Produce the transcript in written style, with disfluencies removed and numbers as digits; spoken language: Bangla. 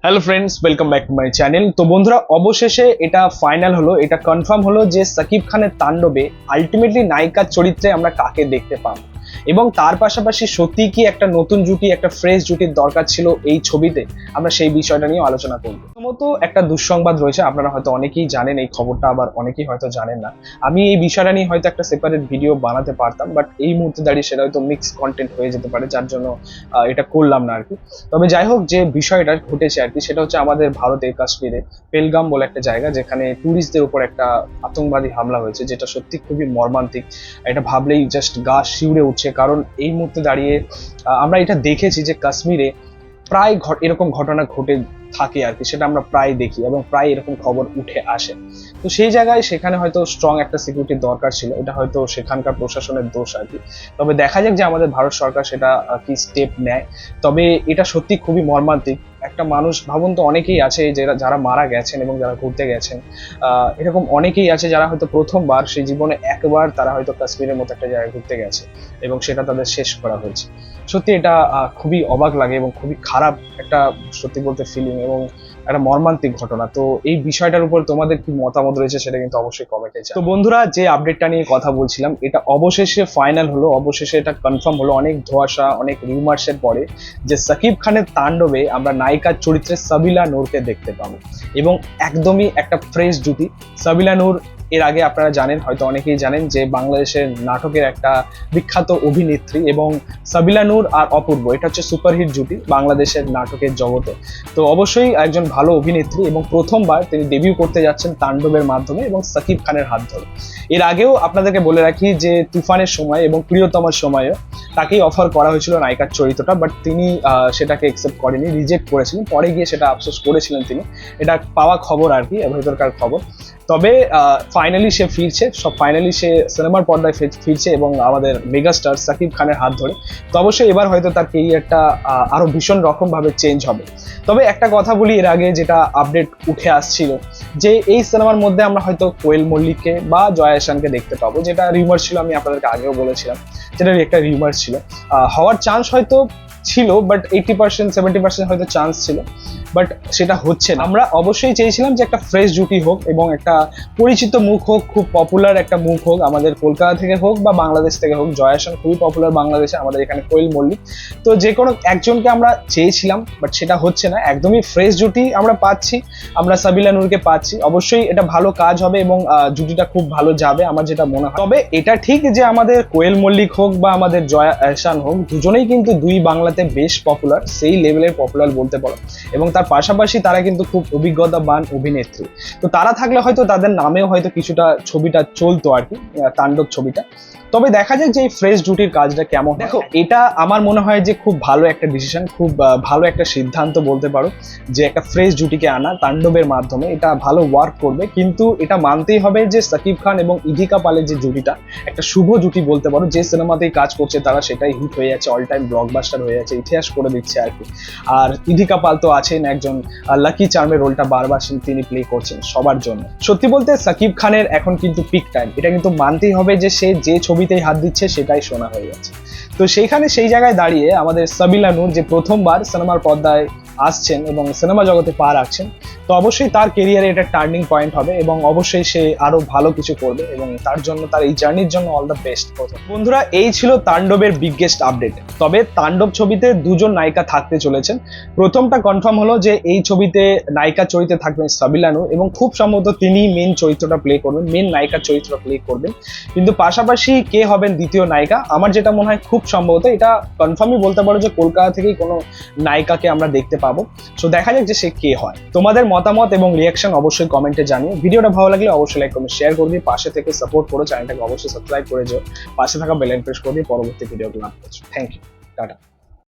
Hello friends, welcome back to my channel. তো বন্ধুরা, অবশেষে এটা ফাইনাল হলো, এটা কনফার্ম হলো যে সাকিব খানের তাণ্ডবে আলটিমেটলি নায়িকার চরিত্রে আমরা কাকে দেখতে পাবো, এবং তার পাশাপাশি সত্যি কি একটা নতুন জুটি, একটা ফ্রেশ জুটির দরকার ছিল এই ছবিতে, আমরা সেই বিষয়টা নিয়ে আলোচনা করব। প্রথমত একটা দুঃসংবাদ রয়েছে, আপনারা হয়তো অনেকেই জানেন এই খবরটা, আবার অনেকেই হয়তো জানেন না। আমি এই বিষয়টা নিয়ে হয়তো একটা সেপারেট ভিডিও বানাতে পারতাম, বাট এই মুহূর্তে দাঁড়িয়ে সেটা হয়তো মিক্স কন্টেন্ট হয়ে যেতে পারে, যার জন্য এটা করলাম না আর কি। তবে যাই হোক, যে বিষয়টা ঘটেছে আর কি, সেটা হচ্ছে আমাদের ভারতে কাশ্মীরে পেলগাম বলে একটা জায়গা, যেখানে ট্যুরিস্টদের উপর একটা আতঙ্কবাদী হামলা হয়েছে, যেটা সত্যি খুবই মর্মান্তিক। এটা ভাবলেই জাস্ট গা শিউরে উঠছে, কারণ এই মুহূর্তে দাঁড়িয়ে আমরা এটা দেখেছি যে কাশ্মীরে প্রায় এরকম ঘটনা ঘটে থাকে আর কি, সেটা আমরা প্রায় দেখি এবং প্রায় এরকম খবর উঠে আসে। তো সেই জায়গায় সেখানে হয়তো স্ট্রং একটা সিকিউরিটির দরকার ছিল, এটা হয়তো সেখানকার প্রশাসনের দোষ আর কি। তবে দেখা যাক যে আমাদের ভারত সরকার সেটা কি স্টেপ নেয়। তবে এটা সত্যি খুবই মর্মান্তিক। একটা মানুষ, ভাবুন তো, অনেকেই আছে যারা মারা গেছেন এবং যারা ঘুরতে গেছেন, এরকম অনেকেই আছে যারা হয়তো প্রথমবার সেই জীবনে একবার তারা হয়তো কাশ্মীরের মতো একটা জায়গায় ঘুরতে গেছে এবং সেটা তাদের শেষ করা হয়েছে। সত্যি এটা খুবই অবাক লাগে এবং খুবই খারাপ একটা, সত্যি বলতে, ফিলিং এবং একটা মর্মান্তিক ঘটনা। তো এই বিষয়টার উপর তোমাদের কি মতামত রয়েছে সেটা কিন্তু অবশ্যই কমেন্টে জানাও। তো বন্ধুরা, যে আপডেটটা নিয়ে কথা বলছিলাম, এটা অবশেষে ফাইনাল হলো, অবশেষে এটা কনফার্ম হলো অনেক ধোঁয়াশা, অনেক রিউমার্সের পরে, যে সাকিব খানের তাণ্ডবে আমরা নায়িকার চরিত্রে সাবিলা নূরকে দেখতে পাবো, এবং একদমই একটা ফ্রেশ জুটি। সাবিলা নূর এর আগে আপনারা জানেন, হয়তো অনেকেই জানেন, যে বাংলাদেশের নাটকের একটা বিখ্যাত অভিনেত্রী, এবং সাবিলা নূর আর অপূর্ব, এটা হচ্ছে সুপারহিট জুটি বাংলাদেশের নাটকের জগতে। তো অবশ্যই একজন ভালো অভিনেত্রী, এবং প্রথমবার তিনি ডেবিউ করতে যাচ্ছেন তাণ্ডবের মাধ্যমে এবং সাকিব খানের হাত ধরে। এর আগেও আপনাদেরকে বলে রাখি যে তুফানের সময় এবং প্রিয়তমার সময়ও তাকেই অফার করা হয়েছিল নায়িকার চরিত্রটা, বাট তিনি সেটাকে একসেপ্ট করেনি, রিজেক্ট করেছিলেন। পরে গিয়ে সেটা আফসোস করেছিলেন তিনি, এটা পাওয়া খবর আর কি, ভেতরকার খবর। তবে ফাইনালি সে ফিরছে, ফাইনালি সে সিনেমার পর্দায় ফিরছে এবং আমাদের মেগাস্টার সাকিব খানের হাত ধরে। তো অবশ্যই এবার হয়তো তার কেরিয়ারটা আরো ভীষণ রকম ভাবে চেঞ্জ হবে। তবে একটা কথা বলি, এর আগে যেটা আপডেট উঠে আসছিল, যে এই সিনেমার মধ্যে আমরা হয়তো কোয়েল মল্লিককে বা জয়া আহসানকে দেখতে পাবো, যেটা রিউমার ছিল, আমি আপনাদেরকে আগেও বলেছিলাম, যেটার একটা রিউমার ছিল। হওয়ার চান্স হয়তো ছিল, বাট 80% 70% হয়তো চান্স ছিল, বাট সেটা হচ্ছে না। আমরা অবশ্যই চেয়েছিলাম যে একটা ফ্রেশ জুটি হোক এবং একটা পরিচিত মুখ হোক, খুব পপুলার একটা মুখ হোক, আমাদের কলকাতা থেকে হোক বা বাংলাদেশ থেকে হোক। জয়া আহসান খুবই পপুলার বাংলাদেশে, আমাদের এখানে কোয়েল মল্লিক। তো যে কোনো একজনকে আমরা চেয়েছিলাম, বাট সেটা হচ্ছে না। একদমই ফ্রেশ জুটি আমরা পাচ্ছি, আমরা সাবিলা নূরকে পাচ্ছি। অবশ্যই এটা ভালো কাজ হবে এবং জুটিটা খুব ভালো যাবে, আমার যেটা মনে হয়। তবে এটা ঠিক যে আমাদের কোয়েল মল্লিক হোক বা আমাদের জয়া আহসান হোক, দুজনেই কিন্তু দুই বাংলাতে বেশ পপুলার, সেই লেভেলের পপুলার বলতে পারো, এবং তার পাশাপাশি তারা কিন্তু খুব অভিজ্ঞতাবান অভিনেত্রী। তো তারা থাকলে হয়তো তাদের নামেও হয়তো কিছুটা ছবিটা চলতো আর কি, তাণ্ডব ছবিটা। তবে দেখা যাক যে এই ফ্রেশ জুটির কাজটা কেমন। দেখো, এটা আমার মনে হয় যে খুব ভালো একটা ডিসিশন, খুব ভালো একটা সিদ্ধান্ত বলতে পারো, যে একটা ফ্রেশ জুটিকে আনা তাণ্ডবের মাধ্যমে। এটা ভালো ওয়ার্ক করবে, কিন্তু এটা মানতেই হবে যে সাকিব খান এবং ইধিকা পালের যে জুটিটা, একটা শুভ জুটি বলতে পারো। যে সিনেমাতেই কাজ করছে তারা সেটাই হিট হয়ে যাচ্ছে, অল টাইম ব্লকবাস্টার হয়ে যাচ্ছে, ইতিহাস করে দিচ্ছে আর কি। আর ইধিকা পাল তো আছেন, একজন লাকি চার্মের রোলটা বারবার তিনি প্লে করছেন সবার জন্য। সত্যি বলতে সাকিব খানের এখন কিন্তু পিক টাইম, এটা কিন্তু মানতেই হবে যে সে যে ছবিতেই হাত দিচ্ছে সেটাই শোনা হয়ে যাচ্ছে। তো সেই জায়গায় দাঁড়িয়ে আমাদের সাবিলা নূর, যে প্রথমবার সিনেমার পর্দায় আসছেন এবং সিনেমা জগতে পা রাখছেন, তো অবশ্যই তার কেরিয়ারে এটা টার্নিং পয়েন্ট হবে এবং অবশ্যই সে আরো ভালো কিছু করবে, এবং তার জন্য, তার এই জার্নির জন্য অল দ্য বেস্ট। বন্ধুরা, এই ছিল তাণ্ডবের বিগেস্ট আপডেট। তবে তাণ্ডব ছবিতে দুজন নায়িকা থাকতে চলেছেন। প্রথমটা কনফার্ম হলো যে এই ছবিতে নায়িকা চরিত্রে থাকবেন সাবিলা নূর, এবং খুব সম্ভবত তিনি মেন চরিত্রটা প্লে করবেন, মেন নায়িকার চরিত্র প্লে করবেন। কিন্তু পাশাপাশি কে হবেন দ্বিতীয় নায়িকা, আমার যেটা মনে হয় খুব সম্ভবত এটা কনফার্মই বলতে পারো যে কলকাতা থেকেই কোনো নায়িকাকে আমরা দেখতে পাবো। সো দেখা যাক যে সে কে হয়। তোমাদের মতামত এবং রিয়াকশন অবশ্যই কমেন্টে জানিও। ভিডিওটা ভালো লাগলে অবশ্যই লাইক কমেন্ট শেয়ার করবি, পাশে থেকে সাপোর্ট করো, চ্যানেলটাকে অবশ্যই সাবস্ক্রাইব করে যাও, পাশে থাকা বেল আইকন প্রেস করে দিয়ে পরবর্তী ভিডিওগুলো আপলোড করছি। Thank you, tata.